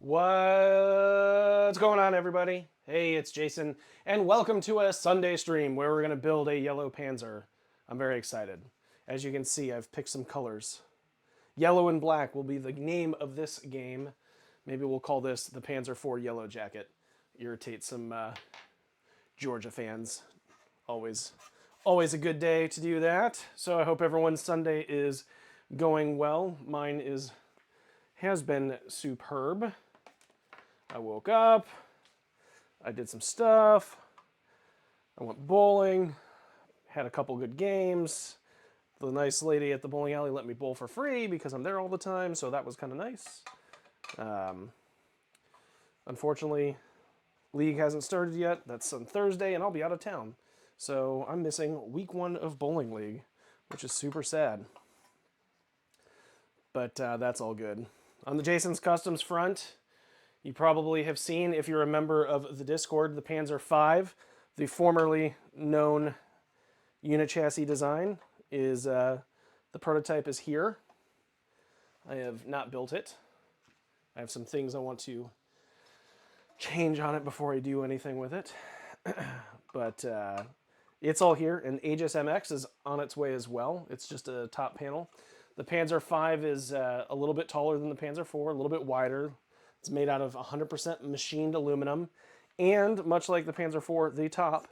What's going on, everybody? Hey, it's Jason, and welcome to a Sunday stream where we're going to build a yellow Panzer. I'm very excited. As you can see, I've picked some colors. Yellow and black will be the name of this game. Maybe we'll call this the Panzer IV Yellow Jacket. Irritate some Georgia fans. Always a good day to do that. So I hope everyone's Sunday is going well. Mine has been superb. I woke up, I did some stuff, I went bowling, had a couple good games. The nice lady at the bowling alley let me bowl for free because I'm there all the time, so that was kind of nice. Unfortunately, league hasn't started yet. That's on Thursday, and I'll be out of town. So I'm missing week 1 of bowling league, which is super sad. But that's all good. On the JasensCustoms front, you probably have seen, if you're a member of the Discord, the Panzer V, the formerly known unit chassis design, is the prototype is here. I have not built it. I have some things I want to change on it before I do anything with it. But it's all here, and Aegis MX is on its way as well. It's just a top panel. The Panzer V is a little bit taller than the Panzer IV, a little bit wider. It's made out of 100% machined aluminum, and much like the Panzer IV, the top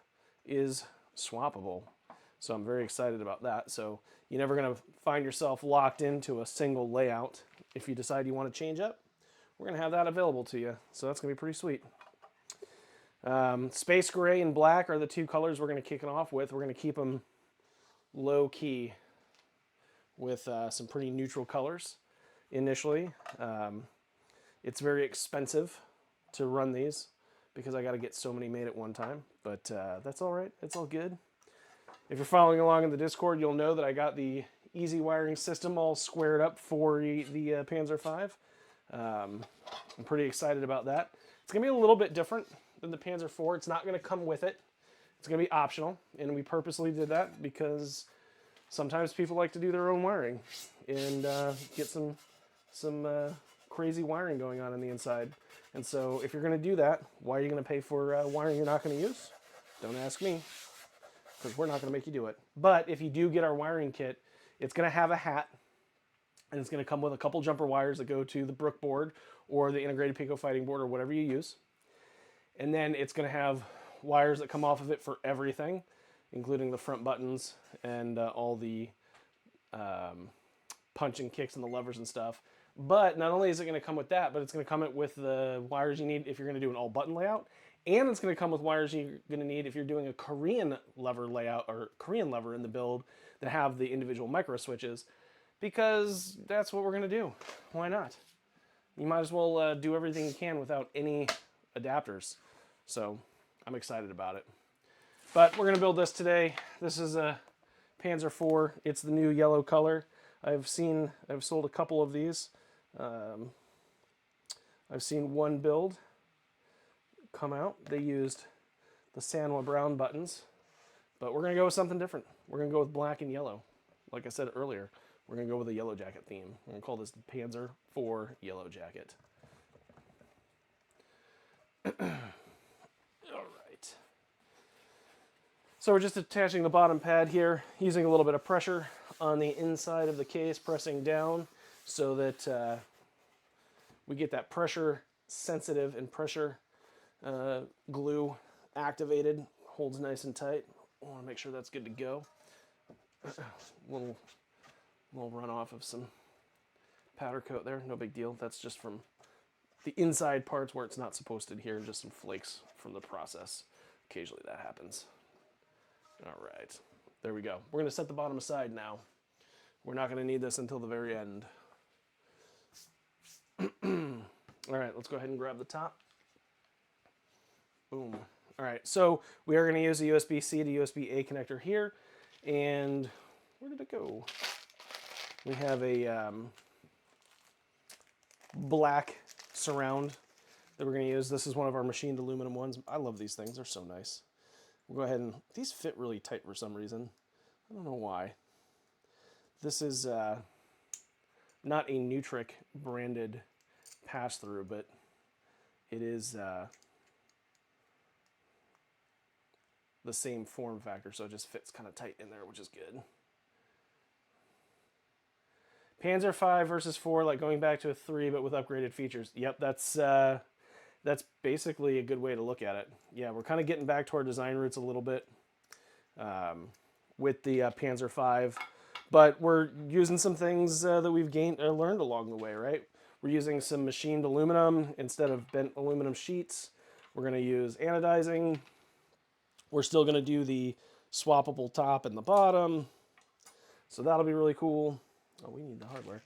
is swappable. So I'm very excited about that. So you're never going to find yourself locked into a single layout. If you decide you want to change up, we're going to have that available to you. So that's going to be pretty sweet. Space gray and black are the two colors we're going to kick it off with. We're going to keep them low key with some pretty neutral colors initially. It's very expensive to run these because I got to get so many made at one time, but that's all right. It's all good. If you're following along in the Discord, you'll know that I got the easy wiring system all squared up for the Panzer V. I'm pretty excited about that. It's going to be a little bit different than the Panzer IV. It's not going to come with it. It's going to be optional, and we purposely did that because sometimes people like to do their own wiring and get some crazy wiring going on the inside. And so if you're going to do that, why are you going to pay for wiring you're not going to use? Don't ask me, because we're not going to make you do it. But if you do get our wiring kit, it's going to have a hat, and it's going to come with a couple jumper wires that go to the Brook board or the integrated Pico fighting board or whatever you use. And then it's going to have wires that come off of it for everything, including the front buttons and all the punch and kicks and the levers and stuff. But not only is it going to come with that, but it's going to come with the wires you need if you're going to do an all-button layout, and it's going to come with wires you're going to need if you're doing a Korean lever layout or Korean lever in the build that have the individual micro switches, because that's what we're going to do. Why not? You might as well do everything you can without any adapters. So I'm excited about it. But we're going to build this today. This is a Panzer IV. It's the new yellow color. I've sold a couple of these. I've seen one build come out. They used the Sanwa brown buttons, but we're going to go with something different. We're going to go with black and yellow. Like I said earlier, we're going to go with a yellow jacket theme. We're going to call this the Panzer IV Yellow Jacket. All right. So we're just attaching the bottom pad here, using a little bit of pressure on the inside of the case, pressing down so that we get that pressure sensitive and pressure glue activated. Holds nice and tight. I want to make sure that's good to go. little runoff of some powder coat there, no big deal. That's just from the inside parts where it's not supposed to adhere, just some flakes from the process. Occasionally that happens. All right, there we go. We're going to set the bottom aside now. We're not going to need this until the very end. All right, let's go ahead and grab the top. Boom. All right, so we are going to use a USB-C to USB-A connector here. And where did it go? We have a black surround that we're going to use. This is one of our machined aluminum ones. I love these things. They're so nice. We'll go ahead and... These fit really tight for some reason. I don't know why. This is not a Nutric branded pass-through, but it is the same form factor, so it just fits kind of tight in there, which is good. Panzer 5 versus 4, like going back to a 3, but with upgraded features. Yep, that's basically a good way to look at it. Yeah, we're kind of getting back to our design roots a little bit with the Panzer 5, but we're using some things that we've learned along the way, right? We're using some machined aluminum instead of bent aluminum sheets. We're going to use anodizing. We're still going to do the swappable top and the bottom, so that'll be really cool. Oh, we need the hardware.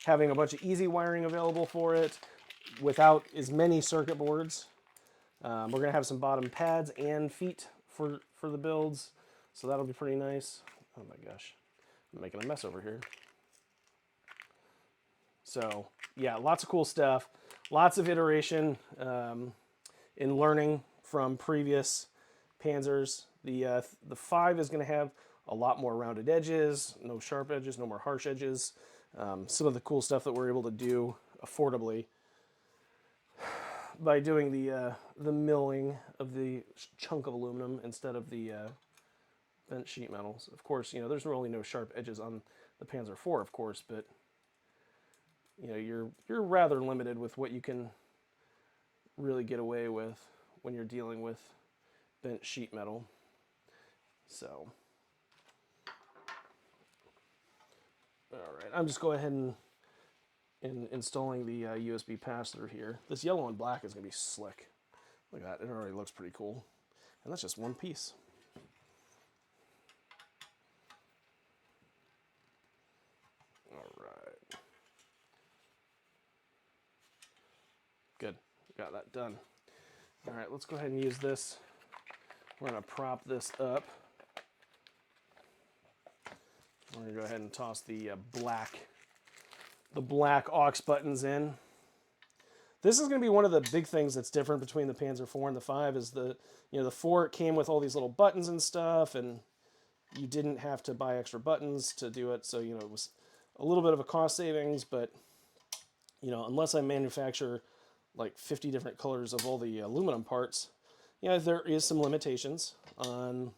Having a bunch of easy wiring available for it without as many circuit boards. We're going to have some bottom pads and feet for the builds, so that'll be pretty nice. Oh my gosh, I'm making a mess over here. So yeah, lots of cool stuff, lots of iteration in learning from previous Panzers. The 5 is going to have a lot more rounded edges, no sharp edges, no more harsh edges. Some of the cool stuff that we're able to do affordably by doing the milling of the chunk of aluminum instead of the bent sheet metals. Of course, you know, there's really no sharp edges on the Panzer IV, of course, but you know, you're rather limited with what you can really get away with when you're dealing with bent sheet metal. So, all right, I'm just going ahead and installing the USB pass-through here. This yellow and black is going to be slick. Look at that, it already looks pretty cool. And that's just one piece. All right. Good, got that done. All right, let's go ahead and use this. We're going to prop this up. We're going to go ahead and toss the black aux buttons in. This is going to be one of the big things that's different between the Panzer IV and the 5 is the 4 it came with all these little buttons and stuff, and you didn't have to buy extra buttons to do it. So, you know, it was a little bit of a cost savings, but, you know, unless I manufacture like 50 different colors of all the aluminum parts, yeah, there is some limitations on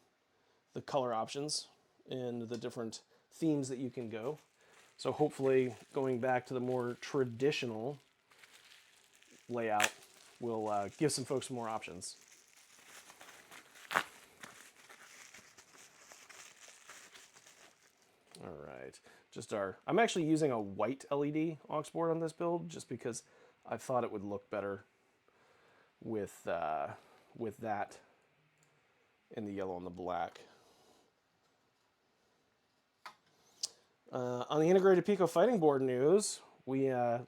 the color options and the different themes that you can go. So hopefully going back to the more traditional layout will give some folks more options. All right, I'm actually using a white LED aux board on this build just because I thought it would look better with that in the yellow and the black. On the integrated Pico fighting board news, we're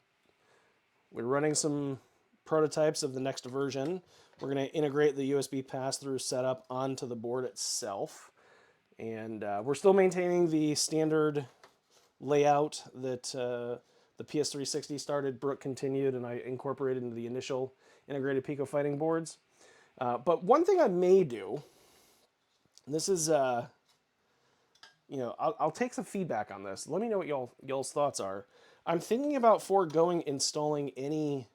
running some prototypes of the next version. We're going to integrate the USB pass-through setup onto the board itself. And we're still maintaining the standard layout that the PS360 started, Brook continued, and I incorporated into the initial integrated Pico fighting boards. But one thing I may do, and this is, you know, I'll take some feedback on this. Let me know what y'all's thoughts are. I'm thinking about foregoing installing any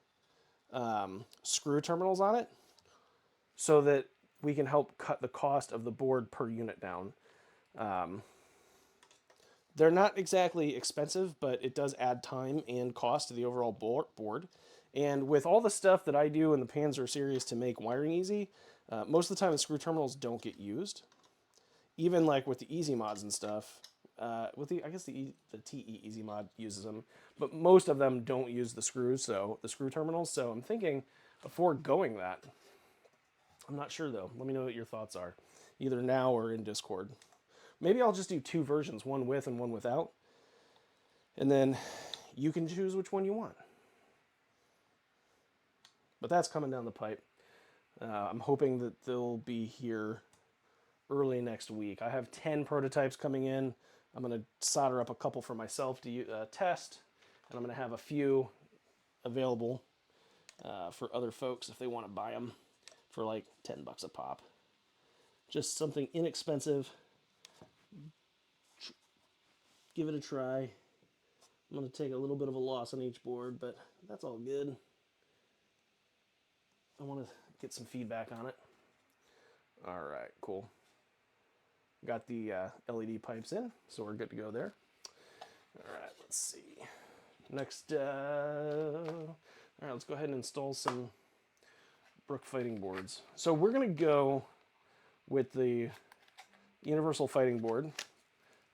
screw terminals on it so that we can help cut the cost of the board per unit down. They're not exactly expensive, but it does add time and cost to the overall board. And with all the stuff that I do in the Panzer series to make wiring easy, most of the time the screw terminals don't get used. Even like with the easy mods and stuff, I guess the TE easy mod uses them, but most of them don't use the screws, so the screw terminals. So I'm thinking of foregoing that. I'm not sure though. Let me know what your thoughts are, either now or in Discord. Maybe I'll just do two versions, one with and one without, and then you can choose which one you want. But that's coming down the pipe. I'm hoping that they'll be here early next week. I have 10 prototypes coming in. I'm going to solder up a couple for myself to test, and I'm going to have a few available for other folks if they want to buy them for like $10 a pop. Just something inexpensive. Give it a try. I'm going to take a little bit of a loss on each board, but that's all good. I want to get some feedback on it. All right, cool. Got the LED pipes in, so we're good to go there. All right, let's see. Next, all right, let's go ahead and install some Brook fighting boards. So we're gonna go with the universal fighting board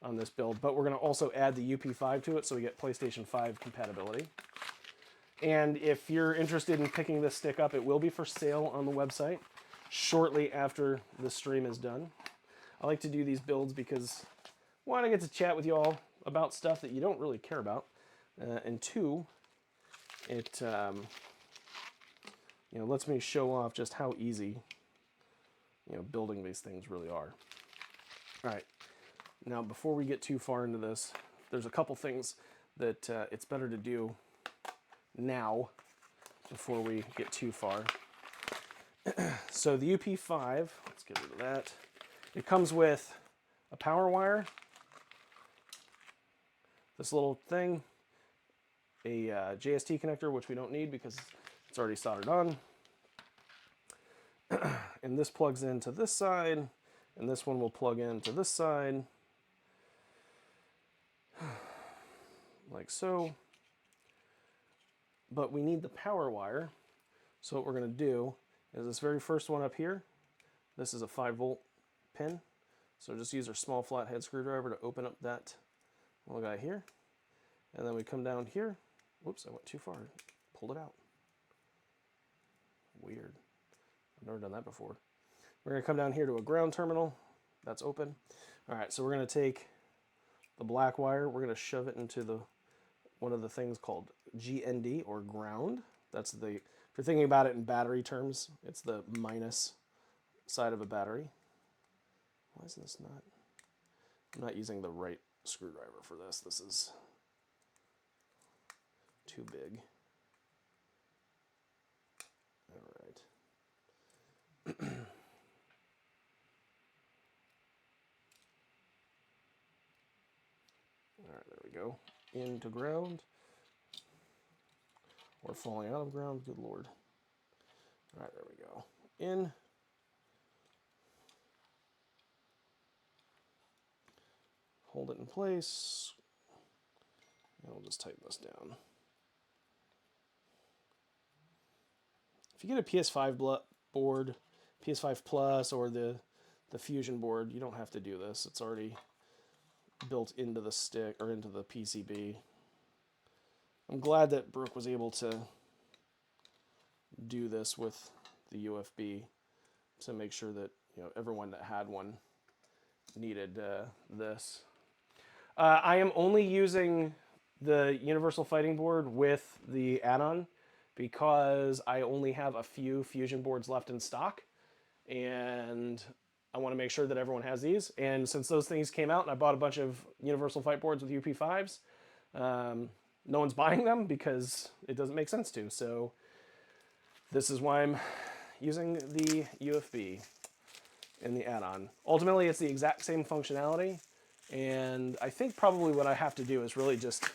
on this build, but we're gonna also add the UP5 to it so we get PlayStation 5 compatibility. And if you're interested in picking this stick up, it will be for sale on the website shortly after the stream is done. I like to do these builds because, one, I get to chat with you all about stuff that you don't really care about, and two, it lets me show off just how easy building these things really are. All right, now before we get too far into this, there's a couple things that it's better to do now before we get too far. So the UP5, let's get rid of that. It comes with a power wire, this little thing, a JST connector, which we don't need because it's already soldered on. And this plugs into this side, and this one will plug into this side, like so. But we need the power wire, so what we're going to do is this very first one up here, this is a 5-volt pin, so just use our small flathead screwdriver to open up that little guy here, and then we come down here. Whoops, I went too far, pulled it out. Weird, I've never done that before. We're going to come down here to a ground terminal, that's open. All right, so we're going to take the black wire, we're going to shove it into one of the things called GND, or ground. That's if you're thinking about it in battery terms, it's the minus side of a battery. Why is this not? I'm not using the right screwdriver for this. This is too big. All right. All right, there we go. Into ground. Or falling out of ground, good lord. All right, there we go. In. Hold it in place. And we'll just tighten this down. If you get a PS5 board, PS5 Plus, or the Fusion board, you don't have to do this. It's already built into the stick, or into the PCB. I'm glad that Brook was able to do this with the UFB to make sure that everyone that had one needed this. I am only using the Universal Fighting Board with the add-on because I only have a few Fusion boards left in stock, and I want to make sure that everyone has these. And since those things came out and I bought a bunch of Universal Fight boards with UP5s, no one's buying them because it doesn't make sense to. So this is why I'm using the UFB in the add-on. Ultimately, it's the exact same functionality, and I think probably what I have to do is really just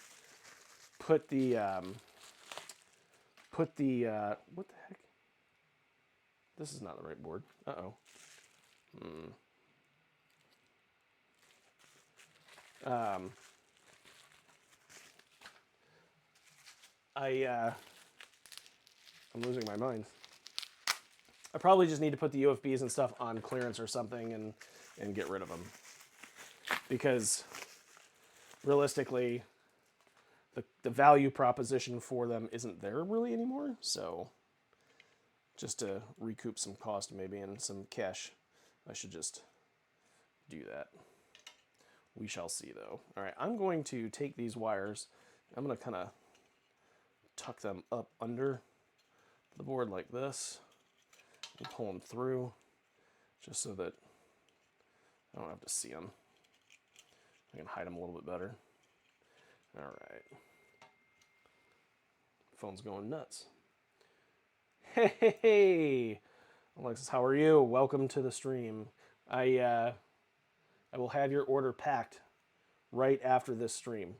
put the what the heck? This is not the right board. Uh-oh. I'm losing my mind. I probably just need to put the UFBs and stuff on clearance or something and get rid of them. Because realistically, the value proposition for them isn't there really anymore. So just to recoup some cost maybe and some cash, I should just do that. We shall see though. All right, I'm going to take these wires. I'm going to kind of tuck them up under the board like this and pull them through just so that I don't have to see them. I can hide them a little bit better. All right. Phone's going nuts. Hey, Alexis, how are you? Welcome to the stream. I will have your order packed right after this stream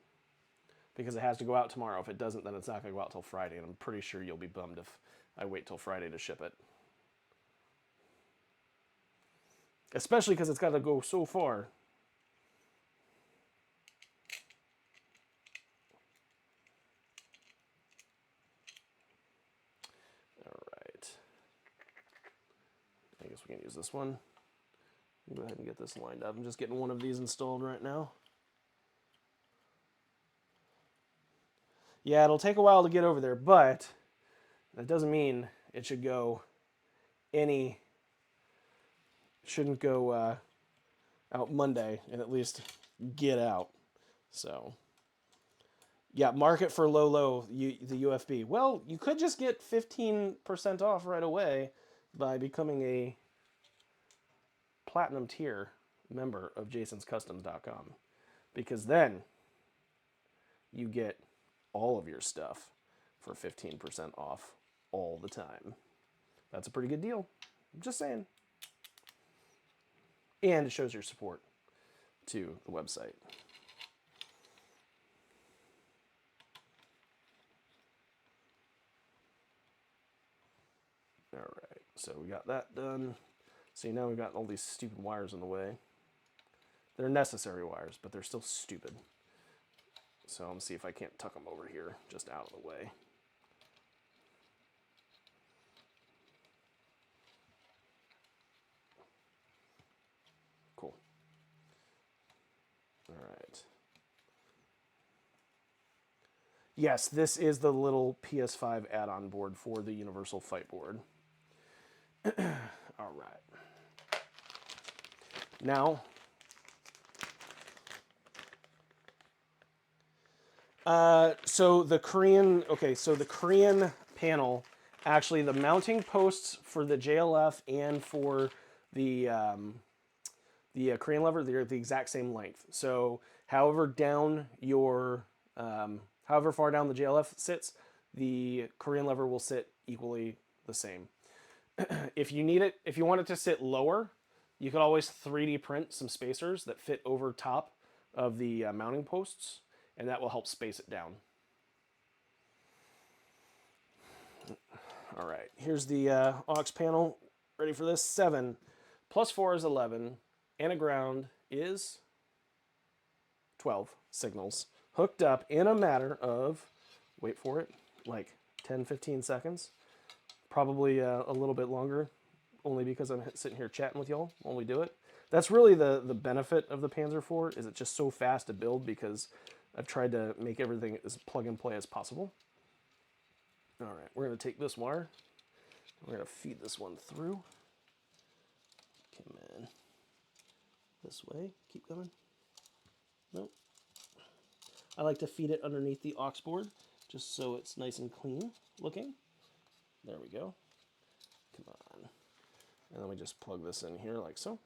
because it has to go out tomorrow. If it doesn't, then it's not going to go out till Friday, and I'm pretty sure you'll be bummed if I wait till Friday to ship it. Especially because it's got to go so far. All right. I guess we can use this one. Go ahead and get this lined up. I'm just getting one of these installed right now. Yeah, it'll take a while to get over there, but that doesn't mean it should go shouldn't go out Monday and at least get out. So, yeah, market for low, the UFB. Well, you could just get 15% off right away by becoming a platinum tier member of JasensCustoms.com, because then you get all of your stuff for 15% off all the time. That's a pretty good deal. I'm just saying. And it shows your support to the website. All right, so we got that done. See, now we've got all these stupid wires in the way. They're necessary wires, but they're still stupid. So I'm gonna see if I can't tuck them over here, just out of the way. Cool. All right. Yes, this is the little PS5 add-on board for the Universal Fight Board. All right. Now, so the Korean panel, actually the mounting posts for the JLF and for the Korean lever, they're the exact same length. So however far down the JLF sits, the Korean lever will sit equally the same. If you want it to sit lower, you could always 3D print some spacers that fit over top of the mounting posts, and that will help space it down. All right, here's the aux panel. Ready for this? 7 plus 4 is 11, and a ground is 12 signals hooked up in a matter of, wait for it, like 10-15 seconds. Probably a little bit longer, only because I'm sitting here chatting with y'all while we do it. That's really the benefit of the Panzer IV, is it's just so fast to build because I've tried to make everything as plug and play as possible. All right, we're going to take this wire. We're going to feed this one through. Come in this way. Keep coming. Nope. I like to feed it underneath the aux board just so it's nice and clean looking. There we go. Come on. And then we just plug this in here like so.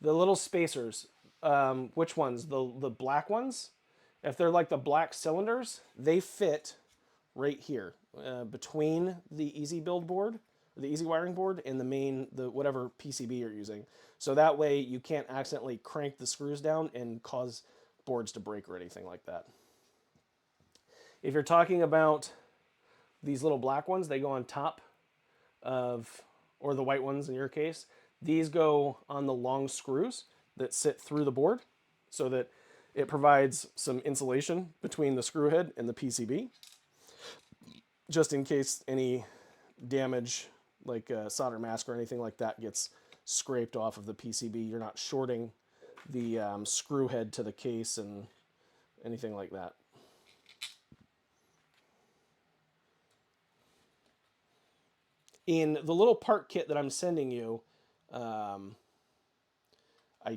The little spacers, which ones? The black ones? If they're like the black cylinders, they fit right here between the easy build board, the easy wiring board, and the whatever PCB you're using. So that way you can't accidentally crank the screws down and cause boards to break or anything like that. If you're talking about these little black ones, they go on top of, or the white ones in your case, these go on the long screws that sit through the board so that it provides some insulation between the screw head and the PCB, just in case any damage, like a solder mask or anything like that, gets scraped off of the PCB. You're not shorting the screw head to the case and anything like that. In the little part kit that I'm sending you, I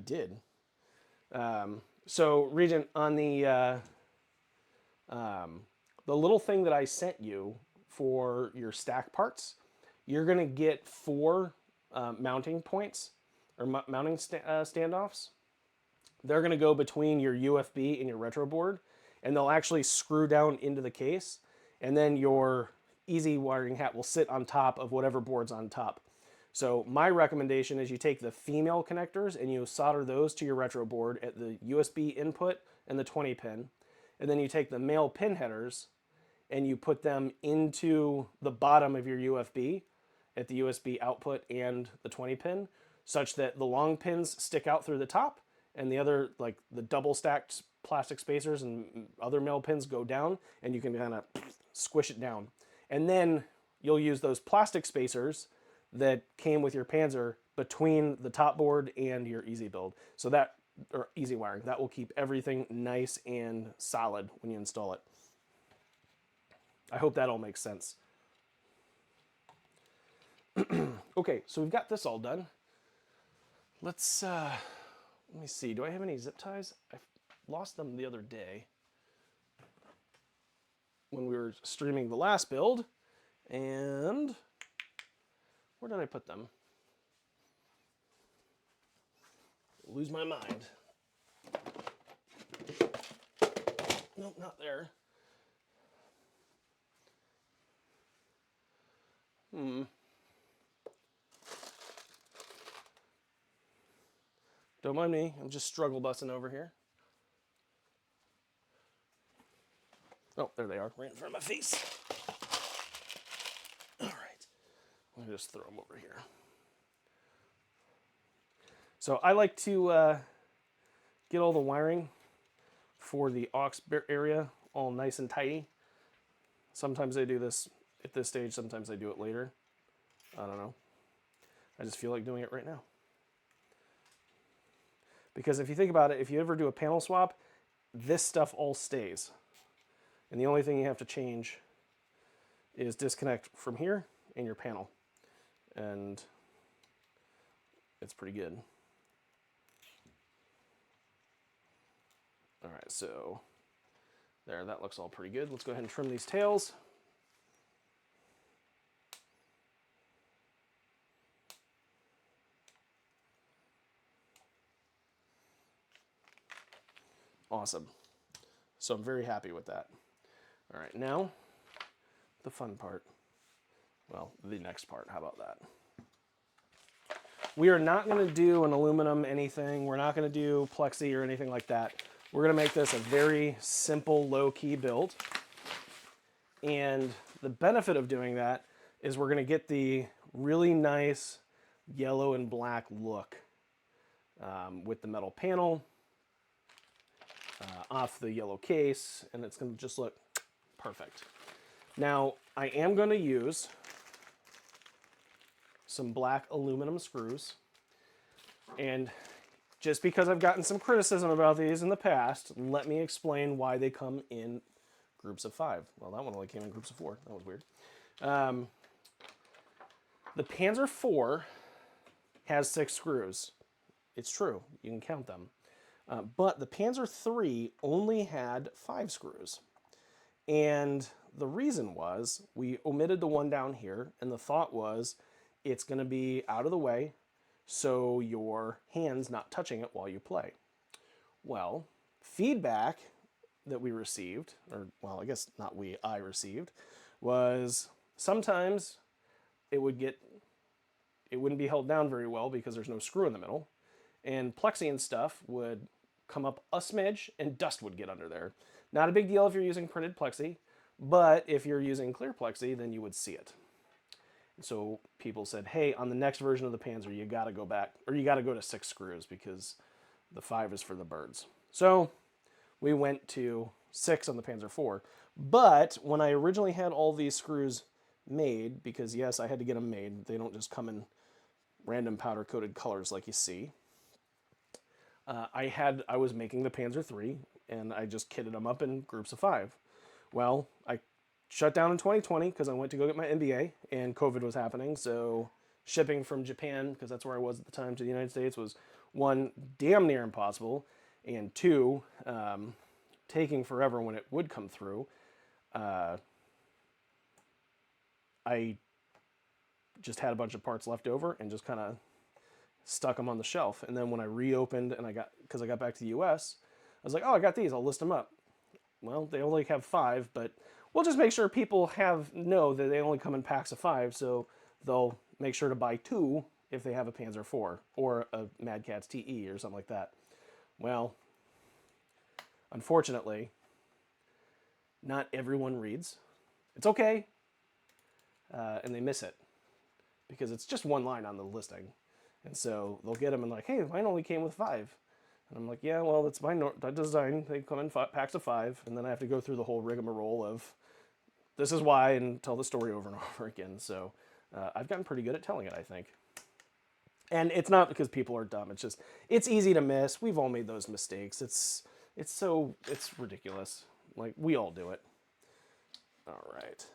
did. So, Regent, on the little thing that I sent you for your stack parts, you're going to get 4 mounting points, or mounting standoffs. They're going to go between your UFB and your retro board, and they'll actually screw down into the case, and then your easy wiring hat will sit on top of whatever board's on top. So my recommendation is you take the female connectors and you solder those to your retro board at the USB input and the 20 pin. And then you take the male pin headers and you put them into the bottom of your UFB at the USB output and the 20 pin, such that the long pins stick out through the top and the other, like the double stacked plastic spacers and other male pins go down, and you can kind of squish it down. And then you'll use those plastic spacers that came with your Panzer between the top board and your easy build. So that, or easy wiring, that will keep everything nice and solid when you install it. I hope that all makes sense. Okay, so we've got this all done. Let's, let me see, do I have any zip ties? I lost them the other day when we were streaming the last build. And where did I put them? Lose my mind. Nope, not there. Don't mind me, I'm just struggle bussing over here. Oh, there they are, right in front of my face. All right, let me just throw them over here. So I like to get all the wiring for the aux area all nice and tidy. Sometimes I do this at this stage, sometimes I do it later. I don't know. I just feel like doing it right now. Because if you think about it, if you ever do a panel swap, this stuff all stays. And the only thing you have to change is disconnect from here and your panel. And it's pretty good. All right, so there, that looks all pretty good. Let's go ahead and trim these tails. Awesome. So I'm very happy with that. All right, now the fun part. Well, the next part, how about that? We are not gonna do an aluminum anything. We're not gonna do plexi or anything like that. We're gonna make this a very simple, low-key build. And the benefit of doing that is we're gonna get the really nice yellow and black look with the metal panel off the yellow case, and it's gonna just look perfect. Now, I am gonna use some black aluminum screws, and just because I've gotten some criticism about these in the past, let me explain why they come in groups of 5. Well, that one only came in groups of 4. That was weird. The Panzer IV has 6 screws. It's true, you can count them. But the Panzer III only had 5 screws. And the reason was we omitted the one down here, and the thought was it's going to be out of the way so your hand's not touching it while you play. Well, feedback that we received, or well, I guess not we, I received, was sometimes it wouldn't be held down very well because there's no screw in the middle, and plexi and stuff would come up a smidge and dust would get under there. Not a big deal if you're using printed plexi, but if you're using clear plexi, then you would see it. So people said, hey, on the next version of the Panzer, you gotta go back, or you gotta go to 6 screws because the 5 is for the birds. So we went to 6 on the Panzer IV. But when I originally had all these screws made, because yes, I had to get them made, they don't just come in random powder coated colors like you see. I was making the Panzer III, and I just kitted them up in groups of 5. Well, I shut down in 2020 because I went to go get my MBA, and COVID was happening, so shipping from Japan, because that's where I was at the time, to the United States was, 1, damn near impossible, and 2, taking forever when it would come through. I just had a bunch of parts left over and just kind of stuck them on the shelf. And then when I reopened and because I got back to the US, I was like, oh, I got these, I'll list them up. Well, they only have 5, but we'll just make sure people know that they only come in packs of 5, so they'll make sure to buy 2 if they have a Panzer IV or a Mad Catz TE or something like that. Well, unfortunately, not everyone reads. It's okay, and they miss it because it's just one line on the listing. And so they'll get them and like, hey, mine only came with 5. And I'm like, yeah, well, that's my design. They come in packs of 5, and then I have to go through the whole rigmarole of this is why and tell the story over and over again. So I've gotten pretty good at telling it, I think. And it's not because people are dumb. It's just, it's easy to miss. We've all made those mistakes. It's ridiculous. Like, we all do it. All right.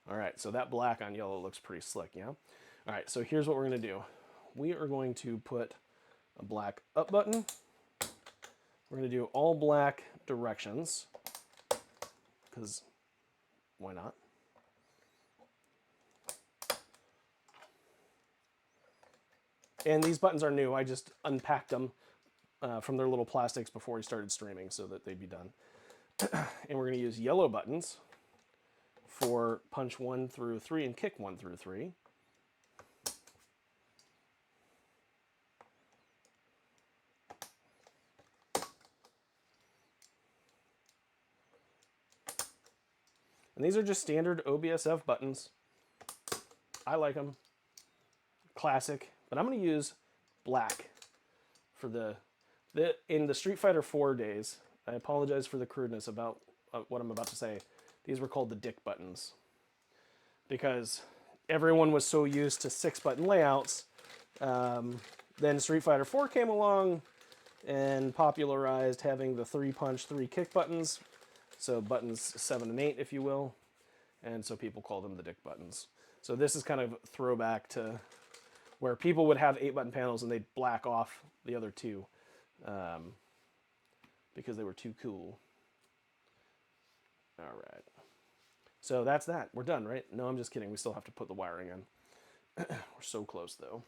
All right, so that black on yellow looks pretty slick, yeah? All right, so here's what we're gonna do. We are going to put a black up button. We're gonna do all black directions, because why not? And these buttons are new. I just unpacked them from their little plastics before we started streaming so that they'd be done. And we're going to use yellow buttons for punch 1 through 3 and kick 1 through 3. And these are just standard OBSF buttons. I like them. Classic. But I'm going to use black for in the Street Fighter 4 days. I apologize for the crudeness about what I'm about to say. These were called the dick buttons because everyone was so used to 6-button layouts. Then Street Fighter 4 came along and popularized having the 3-punch, 3-kick buttons. So buttons 7 and 8, if you will. And so people call them the dick buttons. So this is kind of a throwback to where people would have 8-button panels and they'd black off the other 2 because they were too cool. All right. So that's that. We're done, right? No, I'm just kidding. We still have to put the wiring in. We're so close, though.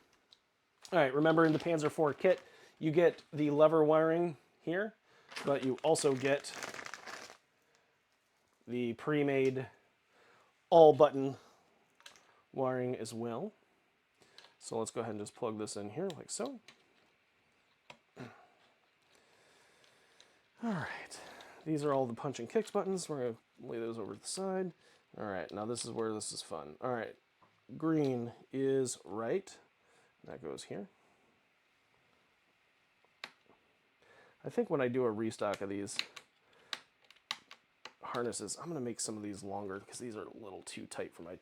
All right, remember in the Panzer IV kit, you get the lever wiring here, but you also get the pre-made all-button wiring as well. So let's go ahead and just plug this in here like so. All right, these are all the punch and kicks buttons. We're gonna lay those over to the side. All right, now this is where this is fun. All right, green is right. That goes here. I think when I do a restock of these harnesses, I'm gonna make some of these longer because these are a little too tight for my.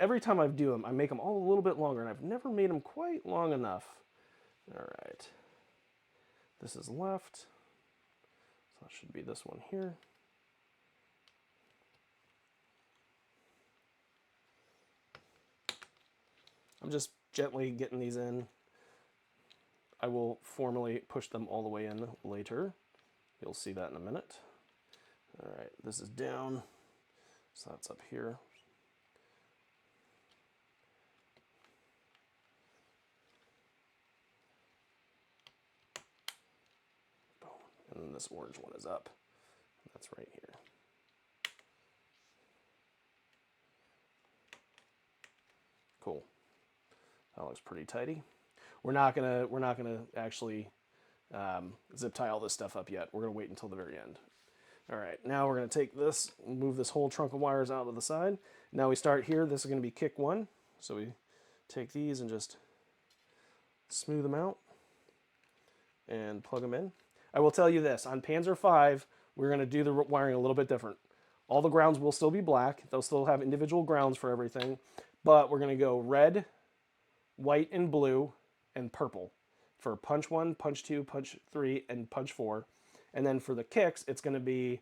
Every time I do them, I make them all a little bit longer, and I've never made them quite long enough. All right, this is left, so that should be this one here. I'm just gently getting these in. I will formally push them all the way in later. You'll see that in a minute. All right, this is down, so that's up here. And then this orange one is up. That's right here. Cool. That looks pretty tidy. We're not gonna actually zip tie all this stuff up yet. We're gonna wait until the very end. All right, now we're gonna take this, move this whole trunk of wires out to the side. Now we start here. This is gonna be kick 1. So we take these and just smooth them out and plug them in. I will tell you this, on Panzer V, we're going to do the wiring a little bit different. All the grounds will still be black. They'll still have individual grounds for everything, but we're going to go red, white, and blue, and purple for punch 1, punch 2, punch 3, and punch 4. And then for the kicks, it's going to be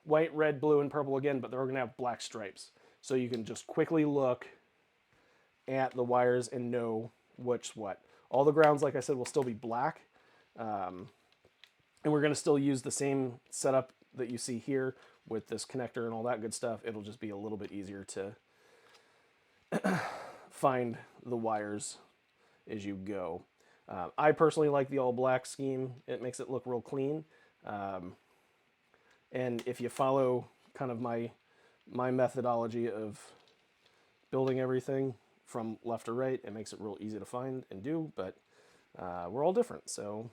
white, red, blue, and purple again, but they're going to have black stripes. So you can just quickly look at the wires and know what's what. All the grounds, like I said, will still be black. And we're going to still use the same setup that you see here with this connector and all that good stuff. It'll just be a little bit easier to find the wires as you go. I personally like the all black scheme. It makes it look real clean. And if you follow kind of my my methodology of building everything from left to right. It makes it real easy to find and do, but we're all different, so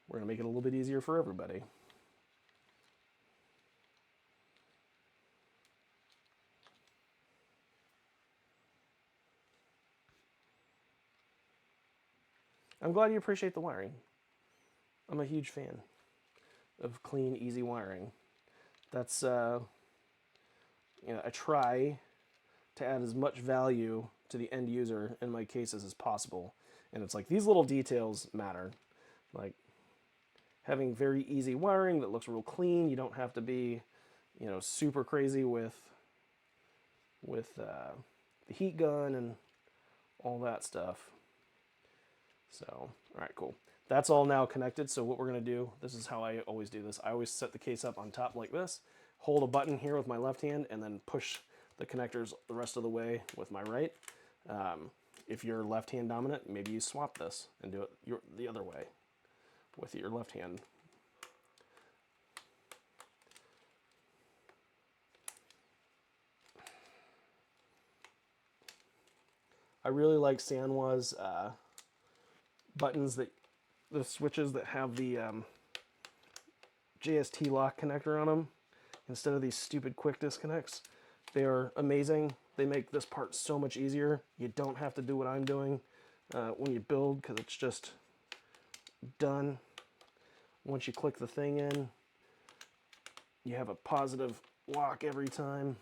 we're going to make it a little bit easier for everybody. I'm glad you appreciate the wiring. I'm a huge fan of clean, easy wiring. That's, I try to add as much value to the end user in my cases as possible. And it's like these little details matter. Like having very easy wiring that looks real clean. You don't have to be, super crazy with the heat gun and all that stuff. So, all right, cool. That's all now connected. So what we're going to do, this is how I always do this. I always set the case up on top like this, hold a button here with my left hand, and then push the connectors the rest of the way with my right. If you're left hand dominant, maybe you swap this and do it the other way with your left hand. I really like Sanwa's buttons, the switches that have the JST lock connector on them instead of these stupid quick disconnects. They are amazing. They make this part so much easier. You don't have to do what I'm doing when you build, because it's just done. Once you click the thing in, you have a positive lock every time.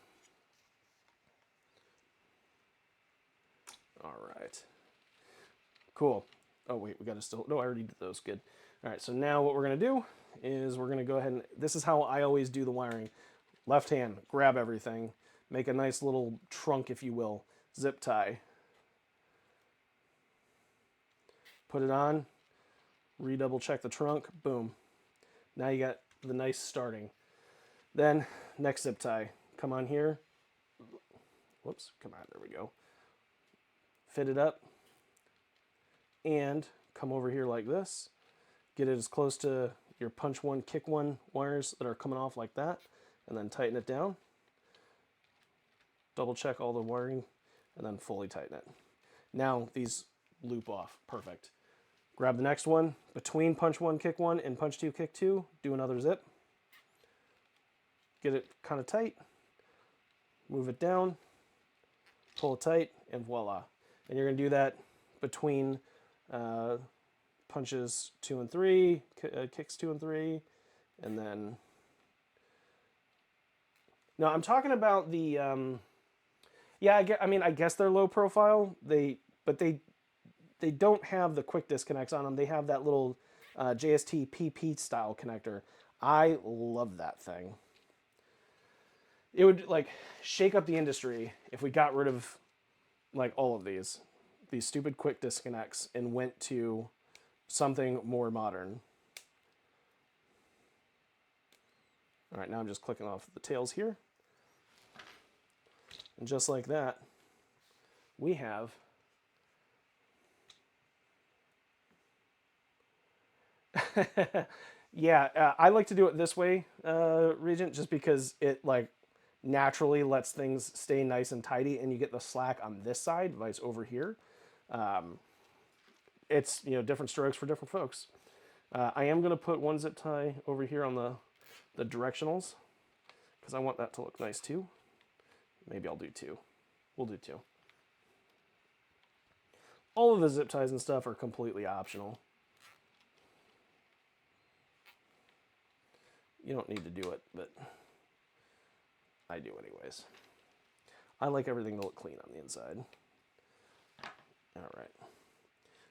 All right. Cool. Oh, wait, we got to still... No, I already did those. Good. All right, so now what we're going to do is we're going to go ahead and... This is how I always do the wiring. Left hand, grab everything. Make a nice little trunk, if you will. Zip tie. Put it on. Redouble check the trunk. Boom. Now you got the nice starting. Then, next zip tie. Come on here. Whoops, come on, there we go. Fit it up. And come over here like this. Get it as close to your punch one, kick one wires that are coming off like that. And then tighten it down. Double check all the wiring. And then fully tighten it. Now these loop off. Perfect. Grab the next one. Between punch one, kick one, and punch two, kick two. Do another zip. Get it kind of tight. Move it down. Pull it tight. And voila. And you're going to do that between punches 2 and 3, kicks 2 and 3, and then... No, I'm talking about the... Yeah, I guess they're low profile. But they don't have the quick disconnects on them. They have that little JST PP style connector. I love that thing. It would like shake up the industry if we got rid of like all of these stupid quick disconnects and went to something more modern. All right, now I'm just clicking off the tails here. And just like that, we have yeah, I like to do it this way, Regent, just because it like naturally lets things stay nice and tidy, and you get the slack on this side, vice over here. It's, different strokes for different folks. I am going to put one zip tie over here on the directionals, because I want that to look nice too. Maybe I'll do 2. We'll do 2. All of the zip ties and stuff are completely optional. You don't need to do it, but I do anyways. I like everything to look clean on the inside. All right.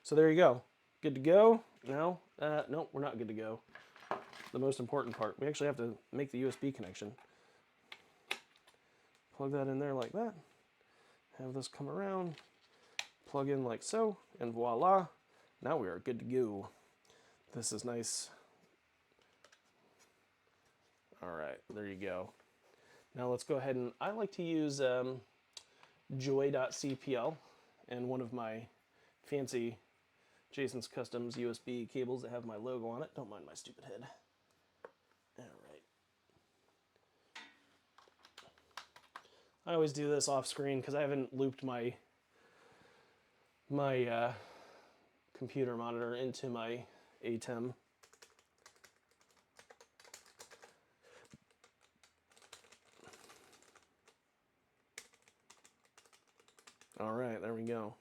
So there you go. Good to go? No? No, we're not good to go. The most important part. We actually have to make the USB connection. Plug that in there like that. Have this come around. Plug in like so. And voila. Now we are good to go. This is nice. All right, there you go. Now let's go ahead and I like to use joy.cpl and one of my fancy JasensCustoms USB cables that have my logo on it. Don't mind my stupid head. All right. I always do this off screen because I haven't looped my computer monitor into my ATEM. All right, there we go.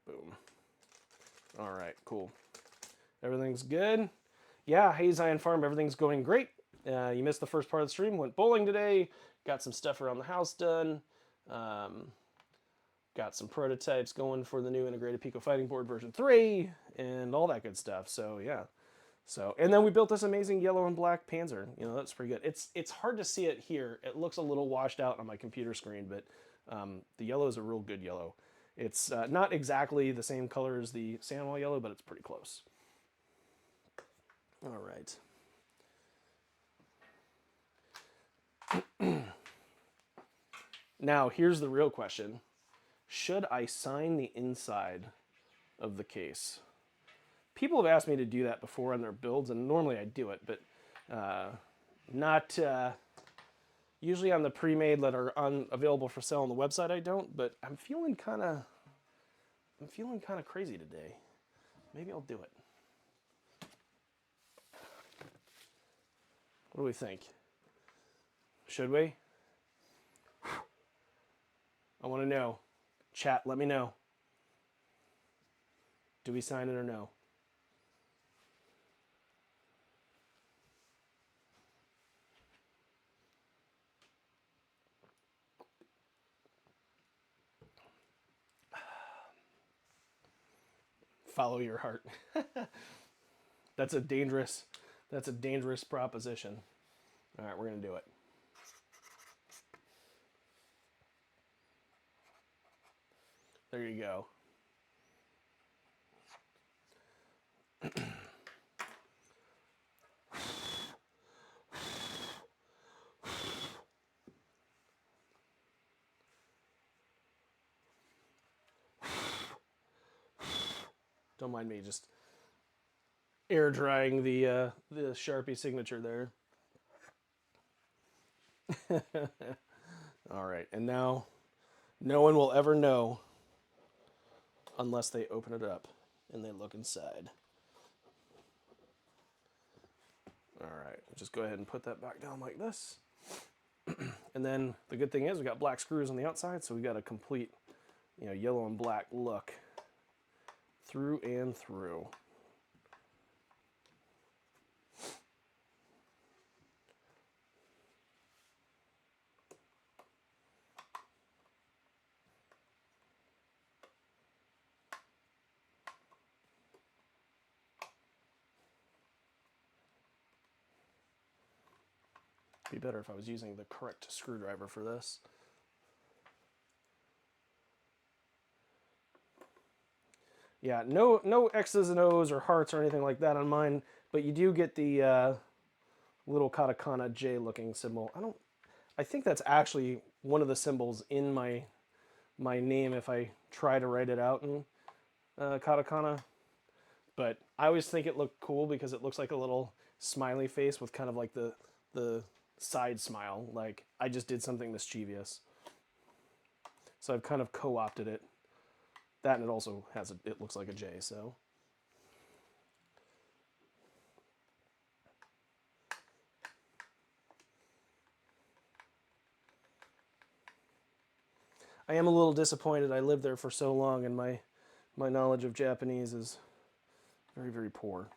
Boom. All right, cool. Everything's good. Yeah, Hayes Iron Farm, everything's going great. You missed the first part of the stream. Went bowling today. Got some stuff around the house done. Got some prototypes going for the new integrated Pico Fighting Board version 3 and all that good stuff. So yeah. So, and then we built this amazing yellow and black Panzer. You know, that's pretty good. It's hard to see it here. It looks a little washed out on my computer screen, but the yellow is a real good yellow. It's not exactly the same color as the Sanwa yellow, but it's pretty close. All right. Now, here's the real question. Should I sign the inside of the case? People have asked me to do that before on their builds, and normally I do it, but not usually on the pre-made that are available for sale on the website. I don't, but I'm feeling kind of crazy today. Maybe I'll do it. What do we think? Should we? I want to know. Chat, let me know. Do we sign it or no? Follow your heart. That's a dangerous proposition. All right, we're going to do it. There you go. Don't mind me just air drying the Sharpie signature there. All right, and now no one will ever know unless they open it up and they look inside. All right, just go ahead and put that back down like this. And then the good thing is we got black screws on the outside, so we got a complete, yellow and black look through and through. Be better if I was using the correct screwdriver for this. Yeah, no X's and O's or hearts or anything like that on mine, but you do get the little katakana J looking symbol. I think that's actually one of the symbols in my name if I try to write it out in katakana. But I always think it looked cool because it looks like a little smiley face with kind of like the side smile, like I just did something mischievous. So I've kind of co-opted it. That, and it also has it looks like a J, so. I am a little disappointed. I lived there for so long and my knowledge of Japanese is very, very poor.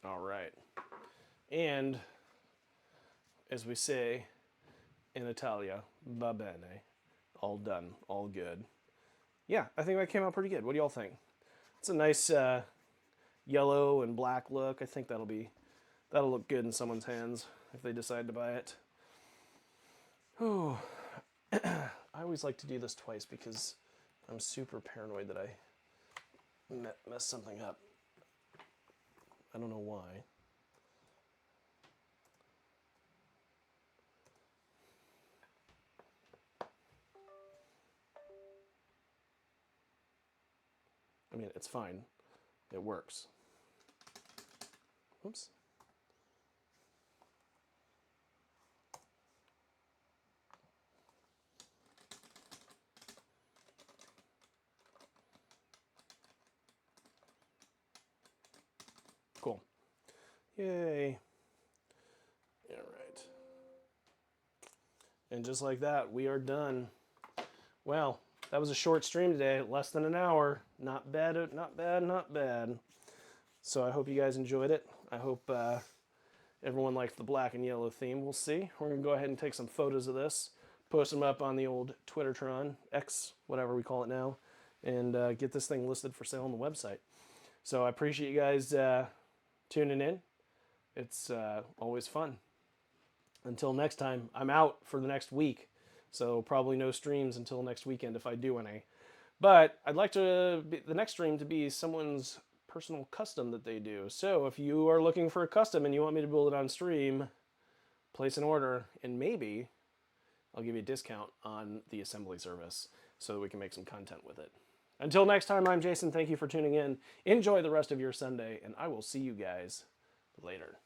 All right. And as we say in Italia, va bene. All done, all good. Yeah, I think that came out pretty good. What do y'all think? It's a nice yellow and black look. I think that'll look good in someone's hands if they decide to buy it. Oh, I always like to do this twice because I'm super paranoid that I mess something up. I don't know why. mean, it's fine. It works. Oops. Cool. Yay. All right. And just like that, we are done. Well, that was a short stream today, less than an hour. Not bad, not bad, not bad. So I hope you guys enjoyed it. I hope everyone liked the black and yellow theme. We'll see. We're going to go ahead and take some photos of this, post them up on the old Twittertron, X, whatever we call it now, and get this thing listed for sale on the website. So I appreciate you guys tuning in. It's always fun. Until next time, I'm out for the next week. So probably no streams until next weekend if I do any. But I'd like the next stream to be someone's personal custom that they do. So if you are looking for a custom and you want me to build it on stream, place an order and maybe I'll give you a discount on the assembly service so that we can make some content with it. Until next time, I'm Jason. Thank you for tuning in. Enjoy the rest of your Sunday, and I will see you guys later.